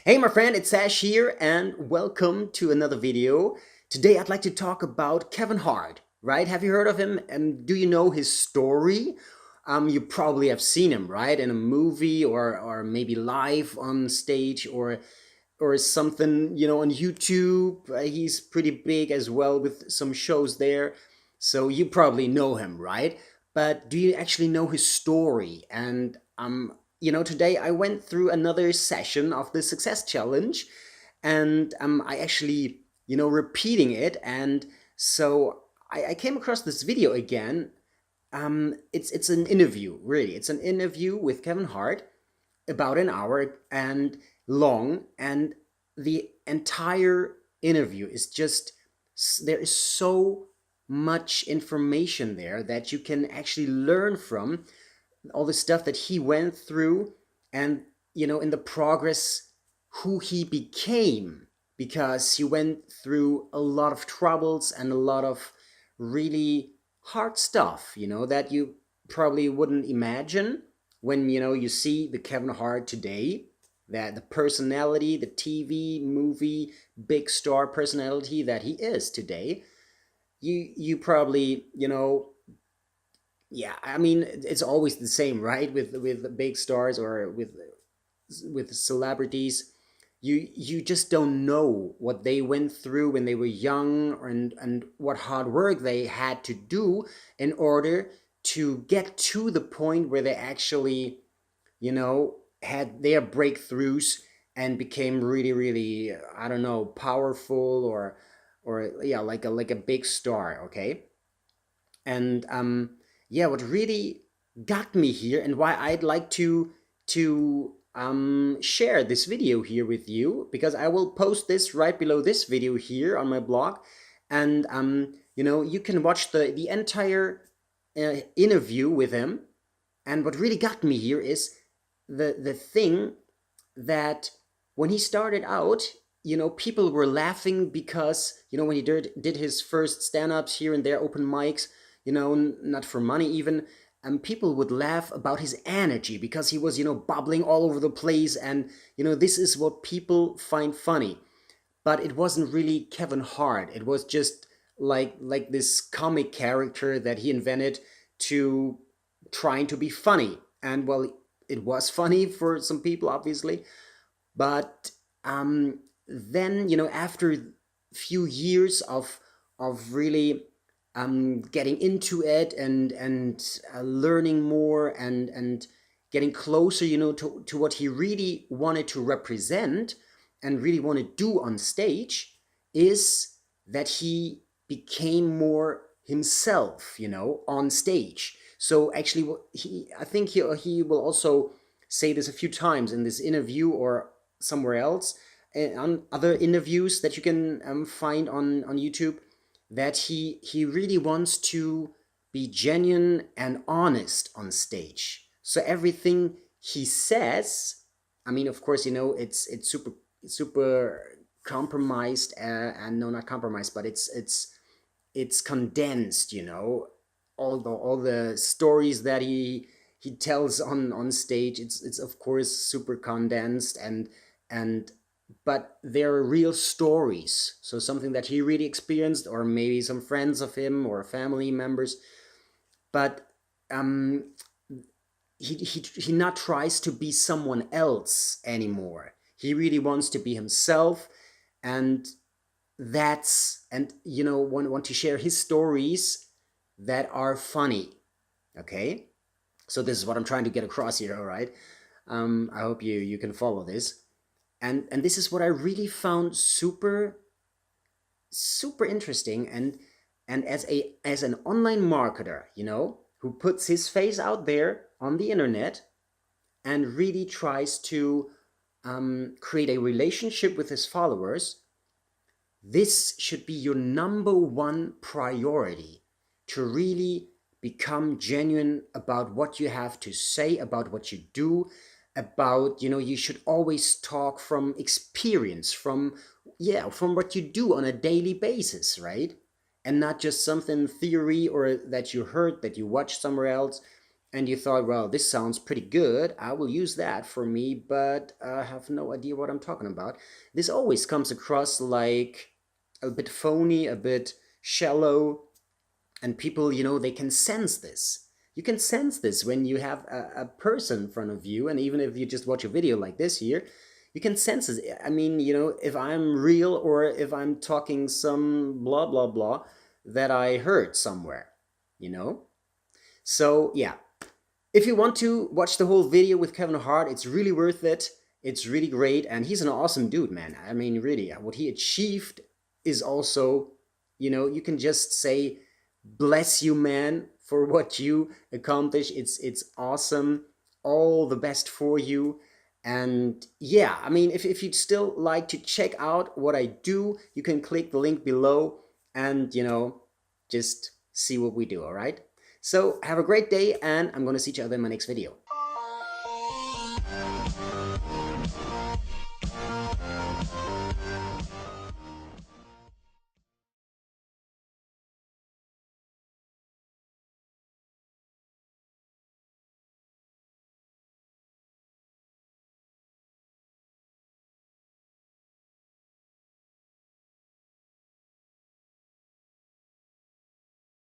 Hey my friend, it's Sash here and welcome to another video. Today I'd like to talk about Kevin Hart, right? Have you heard of him and do you know his story? You probably have seen him, right? In a movie or maybe live on stage or something, on YouTube. He's pretty big as well with some shows there. So you probably know him, right? But do you actually know his story? And today I went through another session of the Success Challenge, and I actually, repeating it, and so I came across this video again. It's an interview, really. It's an interview with Kevin Hart, about an hour and long, and the entire interview is just there is so much information there that you can actually learn from all the stuff that he went through, and in the progress who he became, because he went through a lot of troubles and a lot of really hard stuff, that you probably wouldn't imagine when you see the Kevin Hart today, that the personality, the TV movie big star personality that he is today. You probably, yeah, I mean, it's always the same, right? With big stars or with celebrities, you just don't know what they went through when they were young, and what hard work they had to do in order to get to the point where they actually, had their breakthroughs and became really, really, I don't know, powerful, or yeah, like a big star, okay? And yeah, what really got me here and why I'd like to share this video here with you, because I will post this right below this video here on my blog, and you can watch the entire interview with him. And what really got me here is the thing that when he started out, people were laughing because, when he did his first stand-ups here and there, open mics, not for money even, and people would laugh about his energy because he was, bubbling all over the place, and this is what people find funny. But it wasn't really Kevin Hart. It was just like this comic character that he invented to trying to be funny. And well, it was funny for some people, obviously, but then, after a few years of really getting into it, and learning more, and getting closer, to what he really wanted to represent and really want to do on stage, is that he became more himself, on stage. So actually, I think he will also say this a few times in this interview or somewhere else, on other interviews that you can find on YouTube, that he really wants to be genuine and honest on stage. So everything he says, I mean, of course, it's super compromised, and no, not compromised, but it's condensed. All the stories that he tells on stage, it's of course super condensed, and but they're real stories, so something that he really experienced, or maybe some friends of him or family members. But um he not tries to be someone else anymore. He really wants to be himself, and want to share his stories that are funny. Okay, so this is what I'm trying to get across here. All right, I hope you can follow this, and this is what I really found super super interesting, and as an online marketer, who puts his face out there on the internet and really tries to create a relationship with his followers. This should be your number one priority, to really become genuine about what you have to say, about what you do, about, you should always talk from experience, from what you do on a daily basis, right? And not just something theory, or that you heard, that you watched somewhere else. and you thought, well, this sounds pretty good, I will use that for me, but I have no idea what I'm talking about. This always comes across like a bit phony, a bit shallow, and people, they can sense this. You can sense this when you have a person in front of you, and even if you just watch a video like this here, you can sense it. I mean, if I'm real or if I'm talking some blah blah blah that I heard somewhere, you know? So yeah, if you want to watch the whole video with Kevin Hart, it's really worth it. It's really great, and he's an awesome dude, man. I mean, really, what he achieved is also, you can just say, bless you, man, for what you accomplished. It's awesome. All the best for you. And yeah, I mean, if you'd still like to check out what I do, you can click the link below and, just see what we do, all right? So have a great day, and I'm going to see each other in my next video.